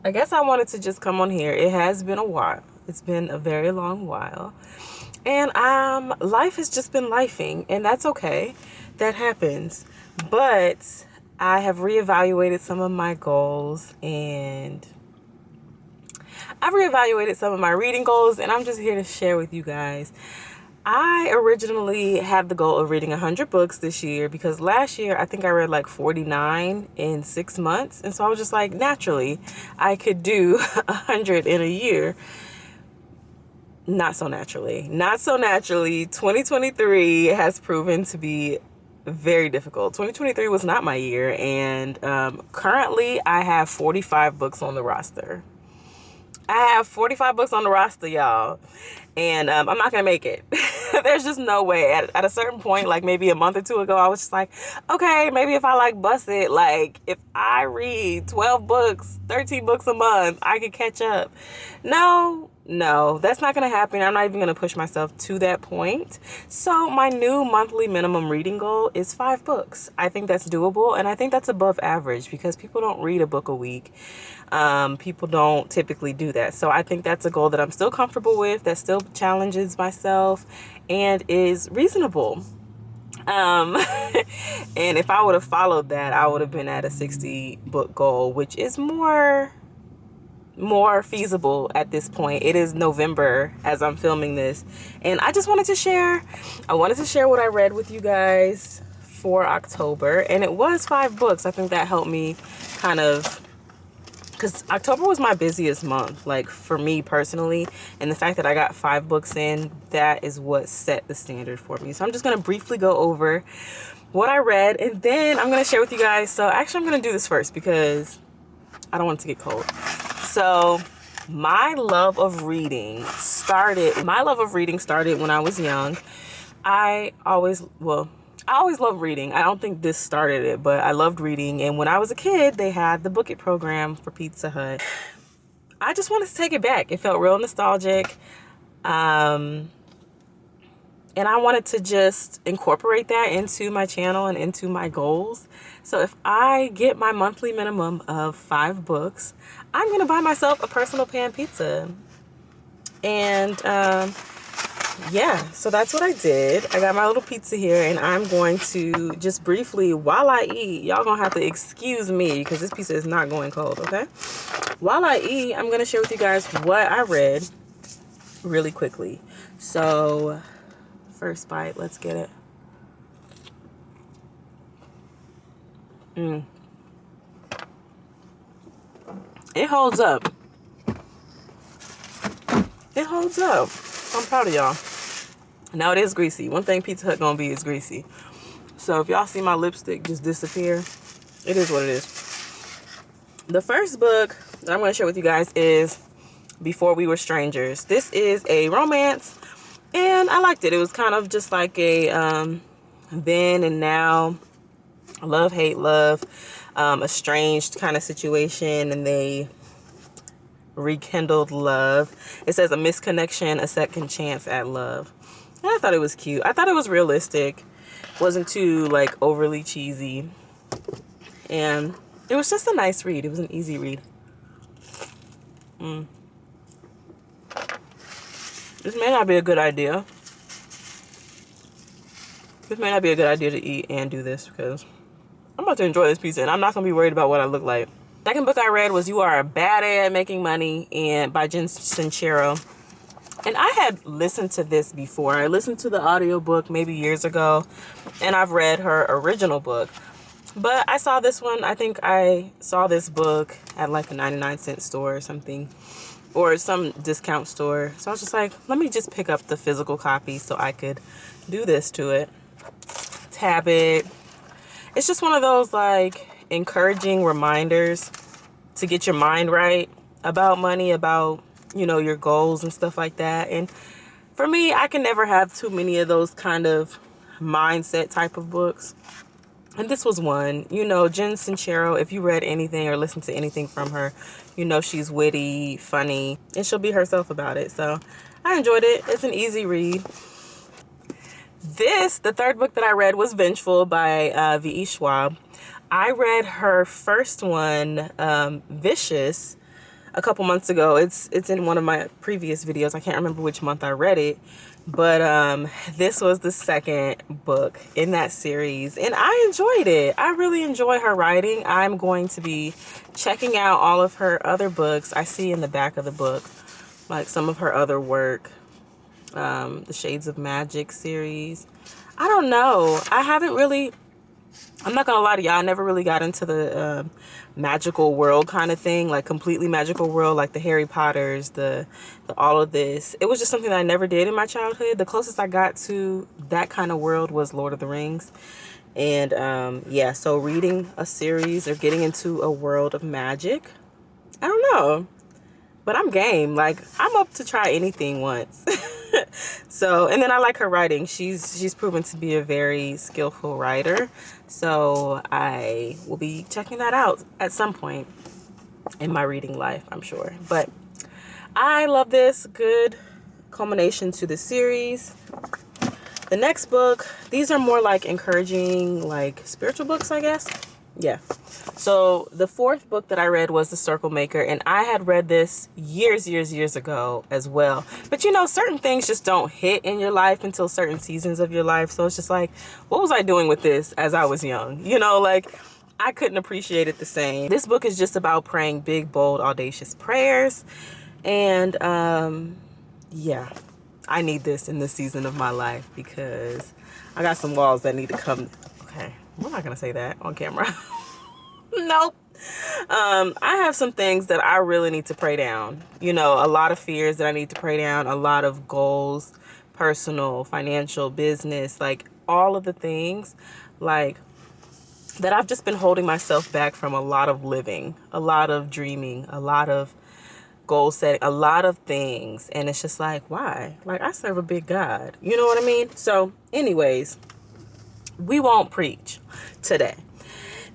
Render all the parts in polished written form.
I guess I wanted to just come on here. It has been a while. It's been a very long while. And life has just been lifing, and that's okay. That happens. But I have reevaluated some of my goals, and I've reevaluated some of my reading goals, and I'm just here to share with you guys. I originally had the goal of reading 100 books this year because last year I think I read like 49 in 6 months. And so I was just like, naturally, I could do 100 in a year. Not so naturally. Not so naturally. 2023 has proven to be very difficult. 2023 was not my year. And currently I have 45 books on the roster. I have 45 books on the roster, y'all. And I'm not going to make it. There's just no way. At a certain point, like maybe a month or two ago, I was just like, okay, maybe if I like bust it, like if I read 12 books, 13 books a month, I could catch up. No, that's not going to happen. I'm not even going to push myself to that point. So my new monthly minimum reading goal is 5 books. I think that's doable, and I think that's above average because people don't read a book a week. People don't typically do that. So I think that's a goal that I'm still comfortable with, that still challenges myself and is reasonable. And if I would have followed that, I would have been at a 60 book goal, which is more feasible at this point. It is November as I'm filming this, and I wanted to share what I read with you guys for October, and it was 5 books. I think that helped me kind of, because October was my busiest month, like for me personally, and the fact that I got 5 books in, that is what set the standard for me. So I'm just going to briefly go over what I read, and then I'm going to share with you guys. So actually I'm going to do this first because I don't want it to get cold. So my love of reading started when I was young. I always loved reading. I don't think this started it, but I loved reading. And when I was a kid, they had the Book It program for Pizza Hut. I just wanted to take it back. It felt real nostalgic. And I wanted to just incorporate that into my channel and into my goals. So if I get my monthly minimum of 5 books, I'm going to buy myself a personal pan pizza. And yeah, so that's what I did. I got my little pizza here, and I'm going to just briefly, while I eat, y'all going to have to excuse me because this pizza is not going cold, okay? While I eat, I'm going to share with you guys what I read really quickly. So first bite, let's get it. It holds up. It holds up. I'm proud of y'all. Now it is greasy. One thing Pizza Hut gonna be is greasy. So if y'all see my lipstick just disappear, it is what it is. The first book that I'm gonna share with you guys is Before We Were Strangers. This is a romance, and I liked it. It was kind of just like a then and now, love, hate, love, estranged kind of situation, and they rekindled love. It says a misconnection, a second chance at love. And I thought it was cute. I thought it was realistic. Wasn't too like overly cheesy. And it was just a nice read. It was an easy read. This may not be a good idea. This may not be a good idea to eat and do this because I'm about to enjoy this pizza and I'm not going to be worried about what I look like. Second book I read was You Are a Bad at Making Money and by Jen Sincero. And I had listened to this before. I listened to the audiobook maybe years ago, and I've read her original book. But I saw this one. I think I saw this book at like a 99-cent store or something, or some discount store. So I was just like, let me just pick up the physical copy so I could do this to it. Tab it. It's just one of those like encouraging reminders to get your mind right about money, about, you know, your goals and stuff like that. And for me, I can never have too many of those kind of mindset type of books. And this was one. You know, Jen Sincero, if you read anything or listened to anything from her, you know she's witty, funny, and she'll be herself about it. So I enjoyed it. It's an easy read. The third book that I read was Vengeful by V.E. Schwab. I read her first one, Vicious, a couple months ago. It's in one of my previous videos. I can't remember which month I read it, but this was the second book in that series, and I enjoyed it. I really enjoy her writing. I'm going to be checking out all of her other books. I see in the back of the book like some of her other work, the Shades of Magic series. I don't know. I'm not gonna lie to y'all, I never really got into the magical world kind of thing, like completely magical world, like the Harry Potters, the all of this. It was just something that I never did in my childhood. The closest I got to that kind of world was Lord of the Rings. And yeah, so reading a series or getting into a world of magic, I don't know, but I'm game. Like, I'm up to try anything once. So, and then I like her writing. She's proven to be a very skillful writer. So I will be checking that out at some point in my reading life, I'm sure. But I love this. Good culmination to the series. The next book, these are more like encouraging, like spiritual books, I guess. Yeah. So the fourth book that I read was The Circle Maker, and I had read this years ago as well. But you know, certain things just don't hit in your life until certain seasons of your life. So it's just like, what was I doing with this as I was young? You know, like I couldn't appreciate it the same. This book is just about praying big, bold, audacious prayers. And yeah, I need this in this season of my life because I got some walls that need to come. Okay, we're not gonna say that on camera. Nope. I have some things that I really need to pray down. You know, a lot of fears that I need to pray down, a lot of goals, personal, financial, business, like all of the things like that I've just been holding myself back from a lot of living, a lot of dreaming, a lot of goal setting, a lot of things. And it's just like, why? Like, I serve a big God. You know what I mean? So anyways, we won't preach today.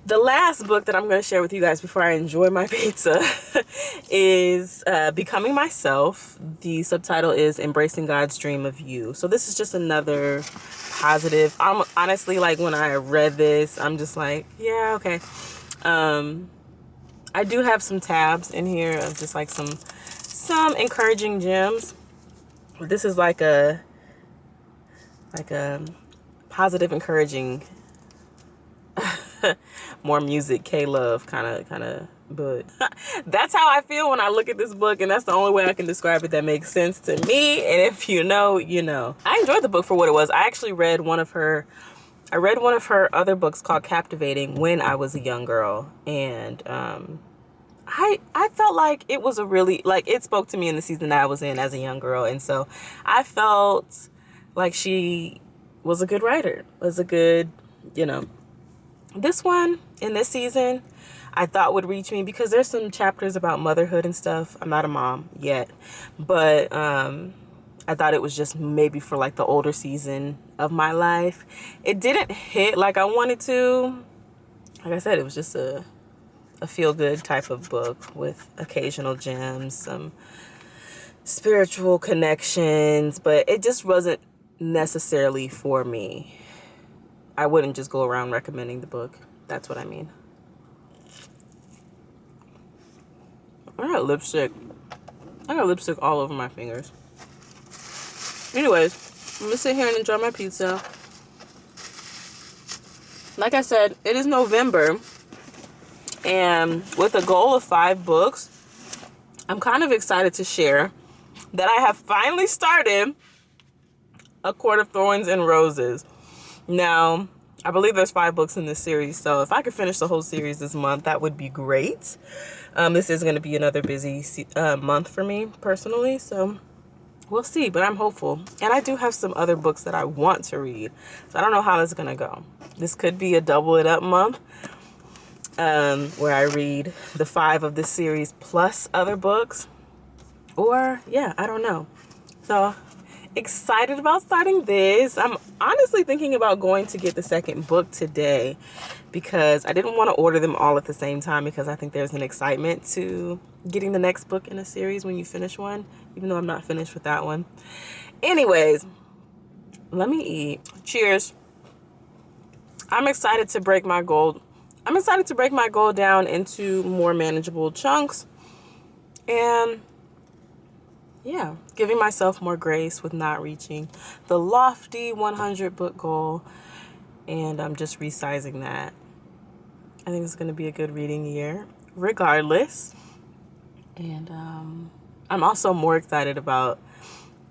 The last book that I'm going to share with you guys before I enjoy my pizza is Becoming Myself. The subtitle is Embracing God's Dream of You. So this is just another positive. I'm honestly, like, when I read this, I'm just like, yeah, okay. I do have some tabs in here of just like some encouraging gems. This is like a positive, encouraging, more music, K-Love kind of book. That's how I feel when I look at this book, and that's the only way I can describe it that makes sense to me. And if you know, you know. I enjoyed the book for what it was. I actually read one of her other books called Captivating when I was a young girl, and I felt like it was a really, like, it spoke to me in the season that I was in as a young girl. And so I felt like she was a good writer, was a good, you know. This one in this season I thought would reach me because there's some chapters about motherhood and stuff. I'm not a mom yet, but I thought it was just maybe for like the older season of my life. It didn't hit like I wanted to. Like I said, it was just a feel-good type of book with occasional gems, some spiritual connections, but it just wasn't necessarily for me. I wouldn't just go around recommending the book. That's what I mean. I got lipstick all over my fingers. Anyways, I'm gonna sit here and enjoy my pizza. Like I said, it is November, and with a goal of 5 books, I'm kind of excited to share that I have finally started A Court of Thorns and Roses. Now, I believe there's 5 books in this series, so if I could finish the whole series this month, that would be great. This is going to be another busy month for me personally, so we'll see, but I'm hopeful. And I do have some other books that I want to read, so I don't know how this is going to go. This could be a double it up month, where I read the 5 of this series plus other books, or yeah, I don't know. So excited about starting this. I'm honestly thinking about going to get the second book today because I didn't want to order them all at the same time because I think there's an excitement to getting the next book in a series when you finish one, even though I'm not finished with that one. Anyways, let me eat. Cheers. I'm excited to break my goal. I'm excited to break my goal down into more manageable chunks And yeah, giving myself more grace with not reaching the lofty 100 book goal. And I'm just resizing that. I think it's going to be a good reading year, regardless. And I'm also more excited about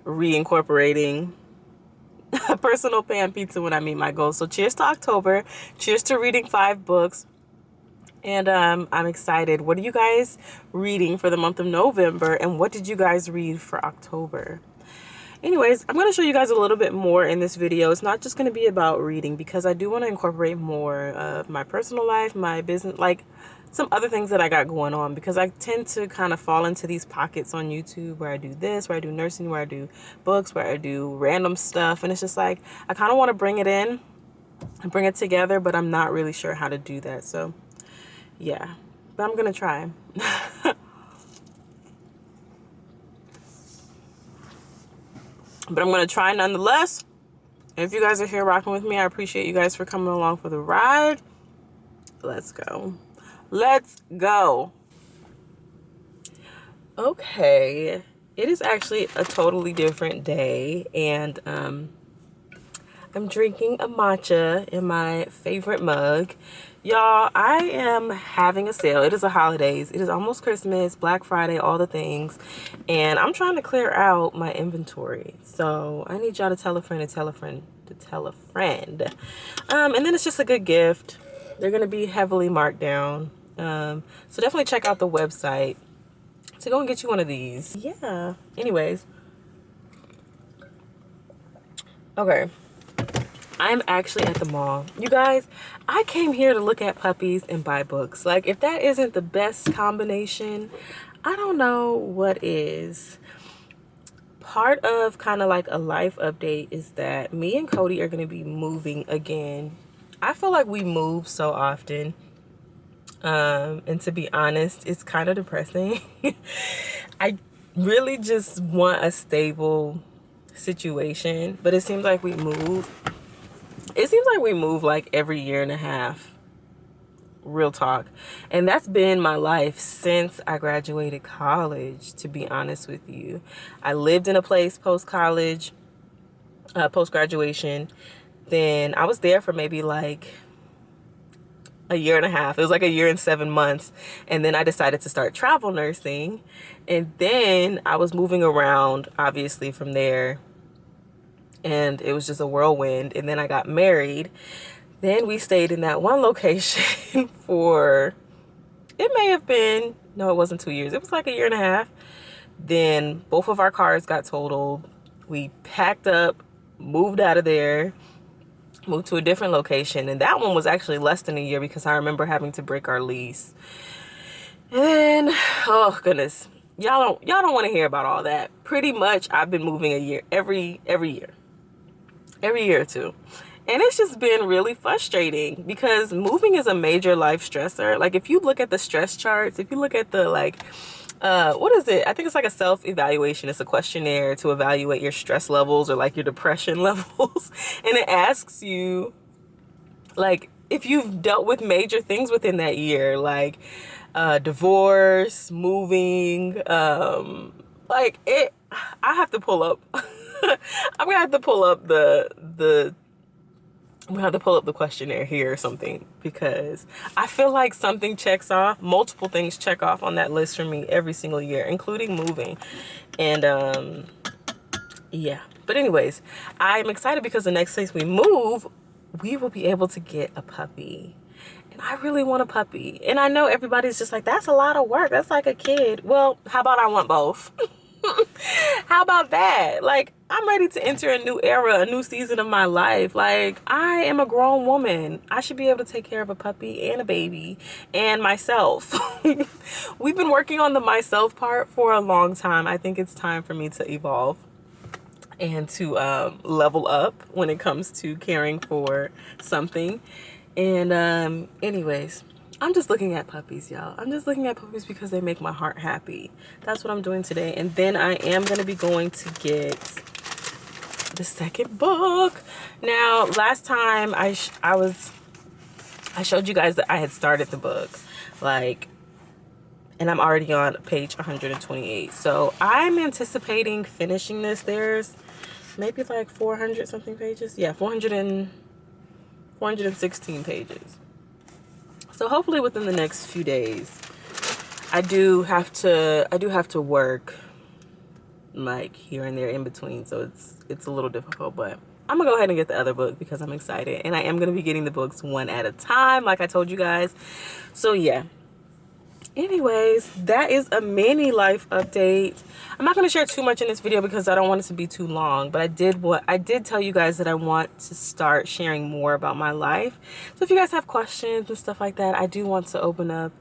reincorporating personal pan pizza when I meet my goals. So cheers to October. Cheers to reading 5 books. And I'm excited. What are you guys reading for the month of November? And what did you guys read for October? Anyways, I'm going to show you guys a little bit more in this video. It's not just going to be about reading, because I do want to incorporate more of my personal life, my business, like some other things that I got going on, because I tend to kind of fall into these pockets on YouTube where I do this, where I do nursing, where I do books, where I do random stuff. And it's just like, I kind of want to bring it in and bring it together, but I'm not really sure how to do that. So yeah, but I'm going to try. But I'm going to try nonetheless. If you guys are here rocking with me, I appreciate you guys for coming along for the ride. Let's go. Let's go. Okay. It is actually a totally different day. And I'm drinking a matcha in my favorite mug. Y'all, I am having a sale. It is the holidays. It is almost Christmas, Black Friday, all the things. And I'm trying to clear out my inventory. So I need y'all to tell a friend to tell a friend to tell a friend. And then it's just a good gift. They're going to be heavily marked down. So definitely check out the website to go and get you one of these. Yeah. Anyways. Okay. I'm actually at the mall. You guys, I came here to look at puppies and buy books. Like, if that isn't the best combination, I don't know what is. Part of kind of like a life update is that me and Cody are going to be moving again. I feel like we move so often. And to be honest, it's kind of depressing. I really just want a stable situation, but it seems like we move. It seems like we move like every year and a half. Real talk. And that's been my life since I graduated college, to be honest with you. I lived in a place post-college, post-graduation. Then I was there for maybe like a year and a half. It was like a year and 7 months. And then I decided to start travel nursing. And then I was moving around, obviously, from there. And it was just a whirlwind. And then I got married. Then we stayed in that one location for, it may have been, no, it wasn't 2 years. It was like a year and a half. Then both of our cars got totaled. We packed up, moved out of there, moved to a different location. And that one was actually less than a year because I remember having to break our lease. And, oh goodness, y'all don't want to hear about all that. Pretty much I've been moving a year, every year or two. And it's just been really frustrating because moving is a major life stressor. Like, if you look at the stress charts, if you look at the, like, what is it? I think it's like a self-evaluation. It's a questionnaire to evaluate your stress levels or like your depression levels. And it asks you, like, if you've dealt with major things within that year, like divorce, moving, like it, I have to pull up. I'm gonna have to pull up I'm gonna have to pull up the questionnaire here or something, because I feel like something checks off, multiple things check off on that list for me every single year, including moving. And yeah, but anyways, I'm excited because the next place we move, we will be able to get a puppy. And I really want a puppy. And I know everybody's just like, that's a lot of work, that's like a kid. Well, how about I want both? How about that? Like, I'm ready to enter a new era, a new season of my life. Like, I am a grown woman. I should be able to take care of a puppy and a baby and myself. We've been working on the myself part for a long time. I think it's time for me to evolve and to level up when it comes to caring for something. And anyways, I'm just looking at puppies, y'all. I'm just looking at puppies because they make my heart happy. That's what I'm doing today. And then I am going to be going to get the second book. Now, last time I showed you guys that I had started the book. Like, and I'm already on page 128. So I'm anticipating finishing this. There's maybe like 400 something pages. Yeah, 416 pages. So hopefully within the next few days. I do have to work like here and there in between, so it's a little difficult, but I'm gonna go ahead and get the other book because I'm excited, and I am gonna be getting the books one at a time like I told you guys. So yeah, anyways, that is a mini life update. I'm not going to share too much in this video because I don't want it to be too long, but I did tell you guys that I want to start sharing more about my life. So if you guys have questions and stuff like that, I do want to open up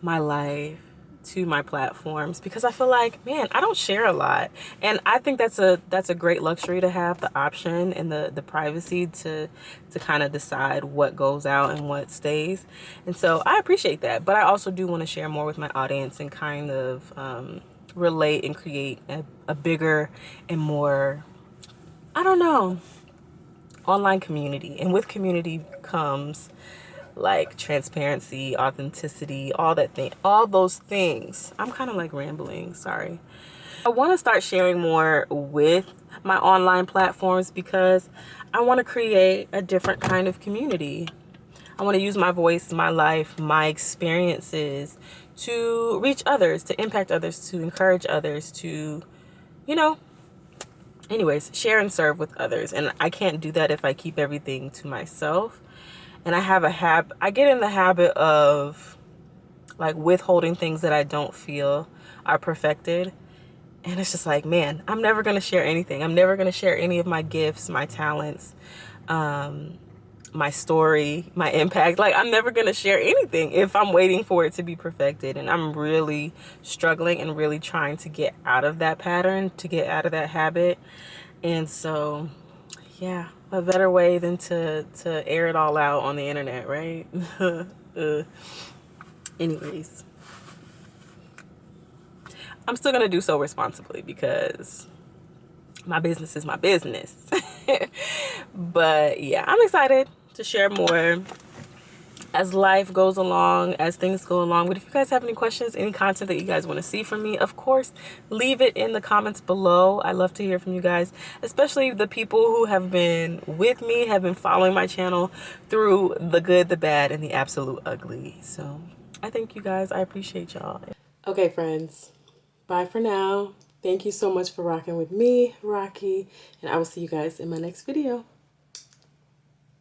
my life to my platforms because I feel like, man, I don't share a lot, and I think that's a great luxury to have, the option and the privacy to kind of decide what goes out and what stays. And so I appreciate that, but I also do want to share more with my audience and kind of relate and create a bigger and more, I don't know, online community. And with community comes like transparency, authenticity, all those things. I'm kind of like rambling, sorry. I want to start sharing more with my online platforms because I want to create a different kind of community. I want to use my voice, my life, my experiences to reach others, to impact others, to encourage others, to, you know, anyways, share and serve with others. And I can't do that if I keep everything to myself. And I get in the habit of like withholding things that I don't feel are perfected. And it's just like, man, I'm never going to share anything. I'm never going to share any of my gifts, my talents, my story, my impact. Like, I'm never going to share anything if I'm waiting for it to be perfected. And I'm really struggling and really trying to get out of that pattern, to get out of that habit. And so, yeah, a better way than to air it all out on the internet, right? Anyways, I'm still gonna do so responsibly because my business is my business. But yeah, I'm excited to share more as life goes along, as things go along. But if you guys have any questions, any content that you guys want to see from me, of course, leave it in the comments below. I love to hear from you guys, especially the people who have been with me, have been following my channel through the good, the bad, and the absolute ugly. So I thank you guys. I appreciate y'all. Okay, friends. Bye for now. Thank you so much for rocking with me, Rocky, and I will see you guys in my next video.